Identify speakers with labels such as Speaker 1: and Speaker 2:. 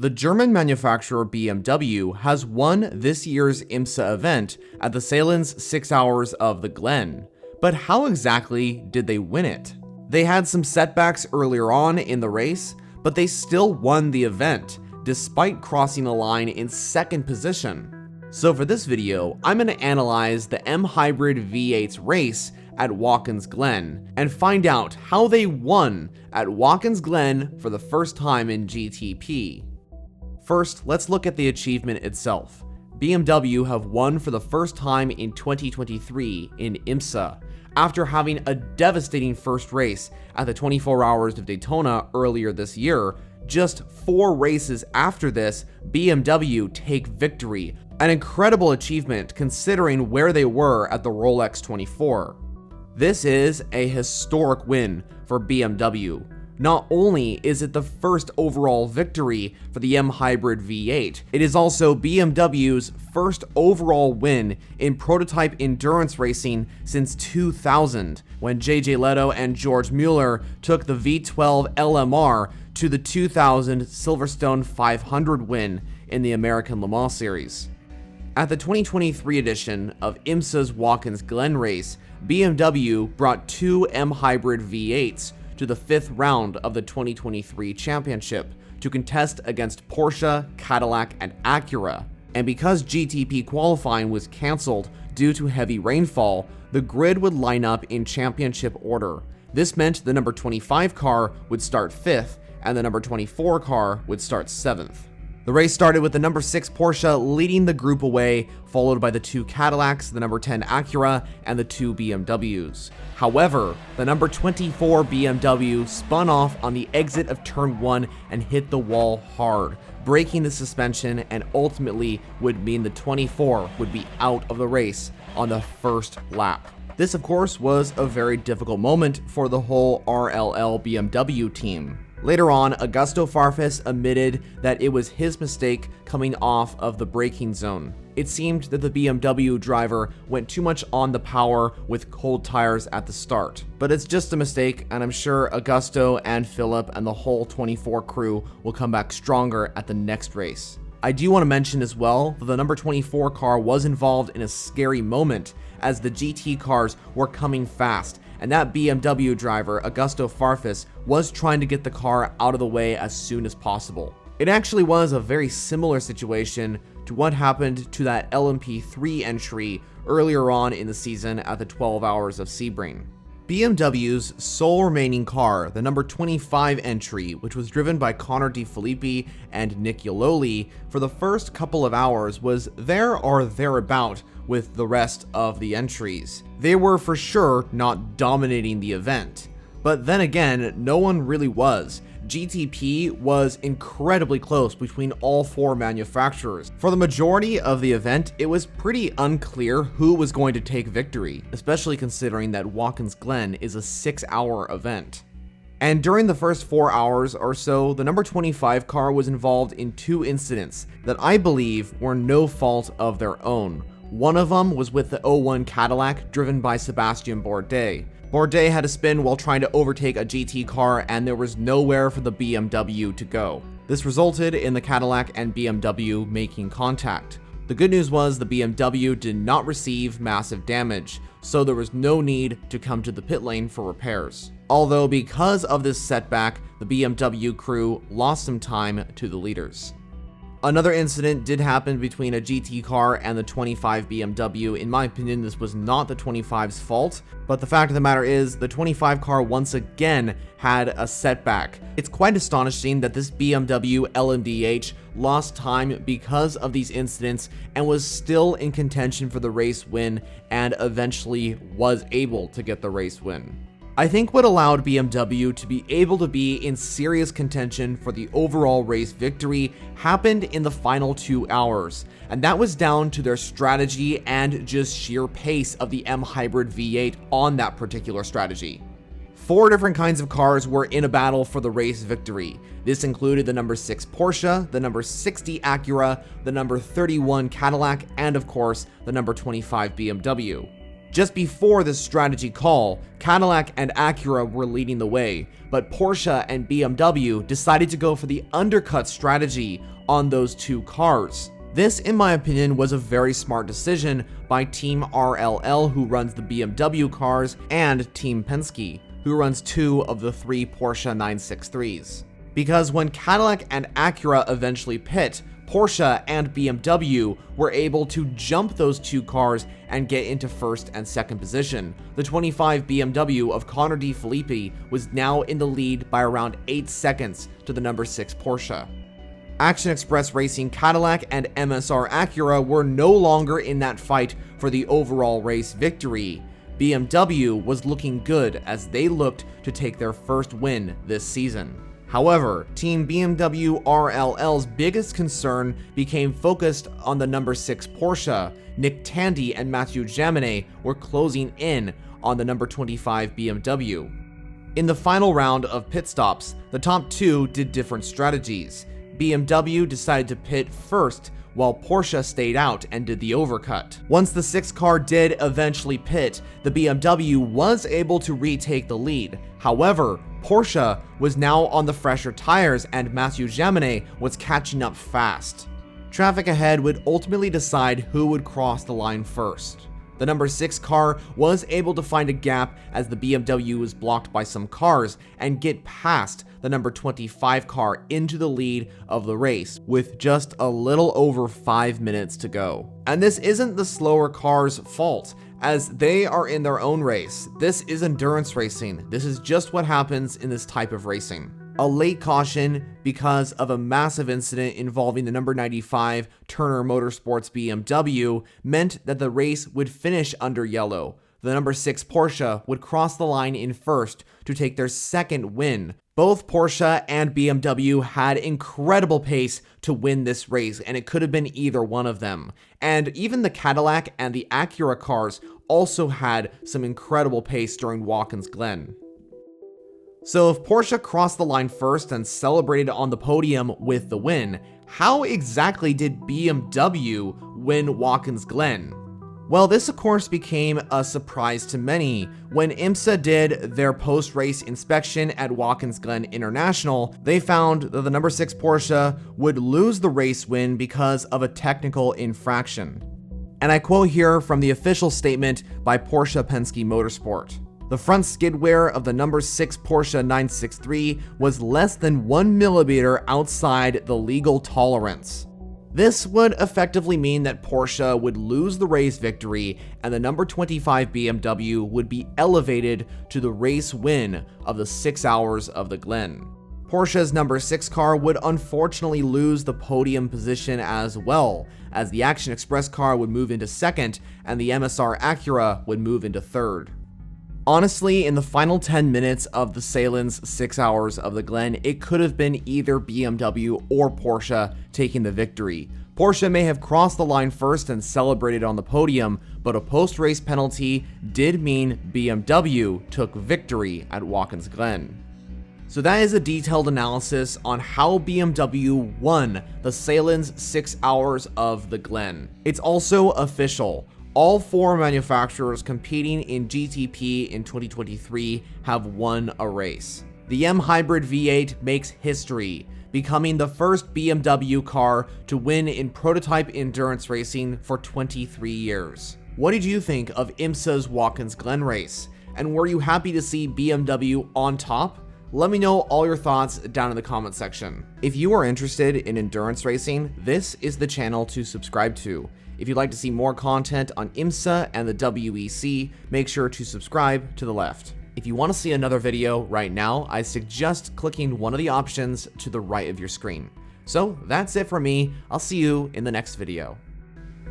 Speaker 1: The German manufacturer BMW has won this year's IMSA event at the Sahlen's 6 Hours of the Glen. But how exactly did they win it? They had some setbacks earlier on in the race, but they still won the event, despite crossing the line in second position. So for this video, I'm going to analyze the M-Hybrid V8's race at Watkins Glen and find out how they won at Watkins Glen for the first time in GTP. First, let's look at the achievement itself. BMW have won for the first time in 2023 in IMSA, after having a devastating first race at the 24 Hours of Daytona earlier this year. Just 4 races after this, BMW take victory, an incredible achievement considering where they were at the Rolex 24. This is a historic win for BMW. Not only is it the first overall victory for the M-Hybrid V8, it is also BMW's first overall win in prototype endurance racing since 2000, when JJ Leto and George Mueller took the V12 LMR to the 2000 Silverstone 500 win in the American Le Mans Series. At the 2023 edition of IMSA's Watkins Glen race, BMW brought 2 M-Hybrid V8s to the 5th round of the 2023 championship to contest against Porsche, Cadillac, and Acura. And because GTP qualifying was cancelled due to heavy rainfall, the grid would line up in championship order. This meant the number 25 car would start 5th and the number 24 car would start 7th. The race started with the number 6 Porsche leading the group away, followed by the 2 Cadillacs, the number 10 Acura, and the 2 BMWs. However, the number 24 BMW spun off on the exit of turn 1 and hit the wall hard, breaking the suspension, and ultimately would mean the 24 would be out of the race on the first lap. This, of course, was a very difficult moment for the whole RLL BMW team. Later on, Augusto Farfus admitted that it was his mistake coming off of the braking zone. It seemed that the BMW driver went too much on the power with cold tires at the start. But it's just a mistake, and I'm sure Augusto and Philip and the whole 24 crew will come back stronger at the next race. I do want to mention as well that the number 24 car was involved in a scary moment as the GT cars were coming fast, and that BMW driver, Augusto Farfus, was trying to get the car out of the way as soon as possible. It actually was a very similar situation to what happened to that LMP3 entry earlier on in the season at the 12 Hours of Sebring. BMW's sole remaining car, the number 25 entry, which was driven by Connor De Filippi and Nick Yololi, for the first couple of hours was there or thereabout with the rest of the entries. They were for sure not dominating the event. But then again, no one really was. GTP was incredibly close between all 4 manufacturers. For the majority of the event, it was pretty unclear who was going to take victory, especially considering that Watkins Glen is a 6-hour event. And during the first 4 hours or so, the number 25 car was involved in 2 incidents that I believe were no fault of their own. One of them was with the 01 Cadillac driven by Sébastien Bourdais. Bourdais had a spin while trying to overtake a GT car, and there was nowhere for the BMW to go. This resulted in the Cadillac and BMW making contact. The good news was the BMW did not receive massive damage, so there was no need to come to the pit lane for repairs. Although because of this setback, the BMW crew lost some time to the leaders. Another incident did happen between a GT car and the 25 BMW. In my opinion, this was not the 25's fault, but the fact of the matter is the 25 car once again had a setback. It's quite astonishing that this BMW LMDH lost time because of these incidents and was still in contention for the race win and eventually was able to get the race win. I think what allowed BMW to be able to be in serious contention for the overall race victory happened in the final 2 hours, and that was down to their strategy and just sheer pace of the M-Hybrid V8 on that particular strategy. 4 different kinds of cars were in a battle for the race victory. This included the number 6 Porsche, the number 60 Acura, the number 31 Cadillac, and of course, the number 25 BMW. Just before this strategy call, Cadillac and Acura were leading the way, but Porsche and BMW decided to go for the undercut strategy on those two cars. This, in my opinion, was a very smart decision by Team RLL, who runs the BMW cars, and Team Penske, who runs 2 of the 3 Porsche 963s. Because when Cadillac and Acura eventually pit, Porsche and BMW were able to jump those 2 cars and get into first and second position. The 25 BMW of Connor De Phillippi was now in the lead by around 8 seconds to the number 6 Porsche. Action Express Racing Cadillac and MSR Acura were no longer in that fight for the overall race victory. BMW was looking good as they looked to take their first win this season. However, Team BMW RLL's biggest concern became focused on the number 6 Porsche. Nick Tandy and Mathieu Jaminet were closing in on the number 25 BMW. In the final round of pit stops, the top 2 did different strategies. BMW decided to pit first, while Porsche stayed out and did the overcut. Once the 6th car did eventually pit, the BMW was able to retake the lead. However, Porsche was now on the fresher tires and Mathieu Jaminet was catching up fast. Traffic ahead would ultimately decide who would cross the line first. The number 6 car was able to find a gap as the BMW was blocked by some cars and get past the number 25 car into the lead of the race with just a little over 5 minutes to go. And this isn't the slower car's fault, as they are in their own race. This is endurance racing. This is just what happens in this type of racing. A late caution because of a massive incident involving the number 95 Turner Motorsports BMW meant that the race would finish under yellow. The number 6 Porsche would cross the line in first to take their second win. Both Porsche and BMW had incredible pace to win this race, and it could have been either one of them. And even the Cadillac and the Acura cars also had some incredible pace during Watkins Glen. So if Porsche crossed the line first and celebrated on the podium with the win, how exactly did BMW win Watkins Glen? Well, this of course became a surprise to many. When IMSA did their post-race inspection at Watkins Glen International, they found that the number 6 Porsche would lose the race win because of a technical infraction. And I quote here from the official statement by Porsche Penske Motorsport. The front skid wear of the number 6 Porsche 963 was less than 1 millimeter outside the legal tolerance. This would effectively mean that Porsche would lose the race victory and the number 25 BMW would be elevated to the race win of the 6 hours of the Glen. Porsche's number 6 car would unfortunately lose the podium position as well, as the Action Express car would move into second and the MSR Acura would move into third. Honestly, in the final 10 minutes of the Sahlen's 6 hours of the Glen, it could have been either BMW or Porsche taking the victory. Porsche may have crossed the line first and celebrated on the podium, but a post-race penalty did mean BMW took victory at Watkins Glen. So that is a detailed analysis on how BMW won the Sahlen's 6 hours of the Glen. It's also official. All 4 manufacturers competing in GTP in 2023 have won a race. The M Hybrid V8 makes history, becoming the first BMW car to win in prototype endurance racing for 23 years. What did you think of IMSA's Watkins Glen race? And were you happy to see BMW on top? Let me know all your thoughts down in the comment section. If you are interested in endurance racing, this is the channel to subscribe to. If you'd like to see more content on IMSA and the WEC, make sure to subscribe to the left. If you want to see another video right now, I suggest clicking one of the options to the right of your screen. So that's it for me. I'll see you in the next video.